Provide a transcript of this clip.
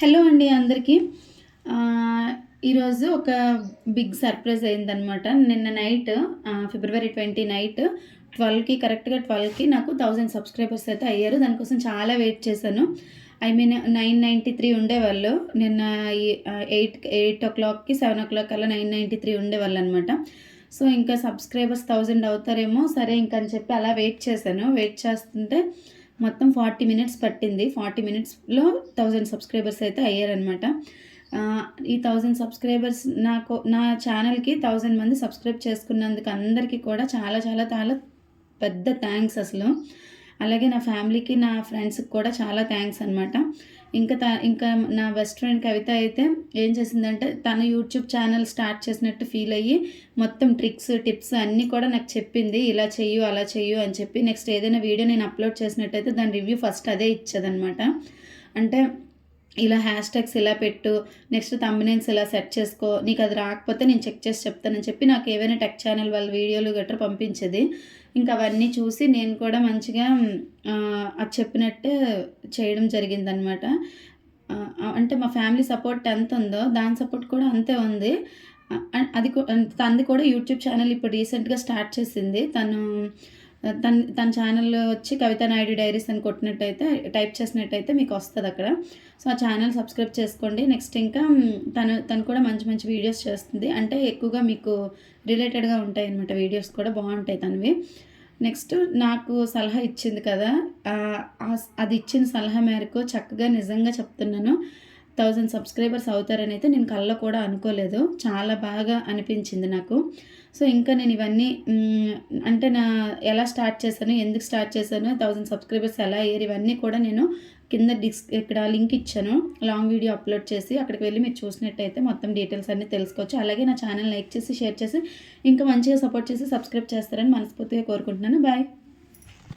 Hello అండి అందరికీ. ఈరోజు ఒక బిగ్ సర్ప్రైజ్ అయిందనమాట. నిన్న నైట్ ఫిబ్రవరి 20 నైట్ 12కి కరెక్ట్‌గా 12కి నాకు 1000 సబ్స్క్రైబర్స్ అయితే అయ్యారు. దానికోసం చాలా వెయిట్ చేశాను. ఐ మీన్ 993 ఉండేవాళ్ళు. నిన్న 8:00కి 7:00 కల్లా 993 ఉండేవాళ్ళనమాట. సో, ఇంకా సబ్స్క్రైబర్స్ 1000 అవుతారేమో సరే ఇంకని చెప్పి అలా వెయిట్ చేశాను. వెయిట్ చేస్తుంటే మొత్తం 40 మినిట్స్ పట్టింది. 40 మినిట్స్‌లో 1000 సబ్స్క్రైబర్స్ అయితే అయ్యారనమాట. ఈ 1000 సబ్స్క్రైబర్స్ నా ఛానల్‌కి 1000 మంది సబ్స్క్రైబ్ చేసుకున్నందుకు అందరికీ కూడా చాలా చాలా చాలా పెద్ద థాంక్స్ అసలు. అలాగే నా ఫ్యామిలీకి, నా ఫ్రెండ్స్‌కి కూడా చాలా థాంక్స్ అనమాట. ఇంకా నా బెస్ట్ ఫ్రెండ్ కవిత అయితే ఏం చేసిందంటే, తను యూట్యూబ్ ఛానల్ స్టార్ట్ చేసినట్టు ఫీల్ అయ్యి, మొత్తం ట్రిక్స్, టిప్స్ అన్నీ కూడా నాకు చెప్పింది. ఇలా చెయ్యు, అలా చెయ్యు అని చెప్పి. నెక్స్ట్ ఏదైనా వీడియో నేను అప్లోడ్ చేసినట్టయితే దాని రివ్యూ ఫస్ట్ అదే ఇచ్చేదనమాట. అంటే ఇలా హ్యాష్‌ట్యాగ్స్ ఇలా పెట్టు, నెక్స్ట్ థంబ్‌నెయిల్స్ ఇలా సెట్ చేసుకో, నీకది రాకపోతే నేను చెక్ చేసి చెప్తానని చెప్పి నాకు ఏవైనా టెక్ ఛానల్ వాళ్ళ వీడియోలు గట్రా పంపించేది. ఇంకా అవన్నీ చూసి నేను కూడా మంచిగా అది చెప్పినట్టే చేయడం జరిగిందనమాట. అంటే మా ఫ్యామిలీ సపోర్ట్ ఎంతుందో దాని సపోర్ట్ కూడా అంతే ఉంది. అది తనది కూడా యూట్యూబ్ ఛానల్ ఇప్పుడు రీసెంట్‌గా స్టార్ట్ చేసింది. తన ఛానల్ వచ్చి కవిత నాయుడు డైరీస్ అని కొట్టినట్టయితే టైప్ చేసినట్టయితే మీకు వస్తదక్కడ. సో, ఆ ఛానల్ సబ్స్క్రైబ్ చేసుకోండి. నెక్స్ట్ ఇంకా తను కూడా మంచి మంచి వీడియోస్ చేస్తుంది. అంటే ఎక్కువగా మీకు రిలేటెడ్‌గా ఉంటాయన్నమాట. వీడియోస్ కూడా బావుంటాయి తనవి. నెక్స్ట్ నాకు సలహా ఇచ్చింది కదా! అది ఇచ్చిన సలహా మేరకు చక్కగా నిజంగా చెప్తున్నాను. 1000 సబ్స్క్రైబర్స్ అవుతారనైతే నేను కల్లో కూడా అనుకోలేదు. చాలా బాగా అనిపించింది నాకు. సో, ఇంకా నేను ఇవన్నీ అంటే ఎలా స్టార్ట్ చేశాను, ఎందుకు స్టార్ట్ చేశాను, 1000 సబ్స్క్రైబర్స్ ఎలా అయ్యారు, ఇవన్నీ కూడా నేను కింద ఇక్కడ లింక్ ఇచ్చాను. లాంగ్ వీడియో అప్లోడ్ చేసి అక్కడికి వెళ్లి మీరు చూసినట్టయితే మొత్తం డీటెయిల్స్ అన్నీ తెలుసుకోవచ్చు. అలాగే నా ఛానల్ లైక్ చేసి, షేర్ చేసి, ఇంకా మంచిగా సపోర్ట్ చేసి సబ్స్క్రైబ్ చేస్తారని మనస్ఫూర్తిగా కోరుకుంటున్నాను. బాయ్.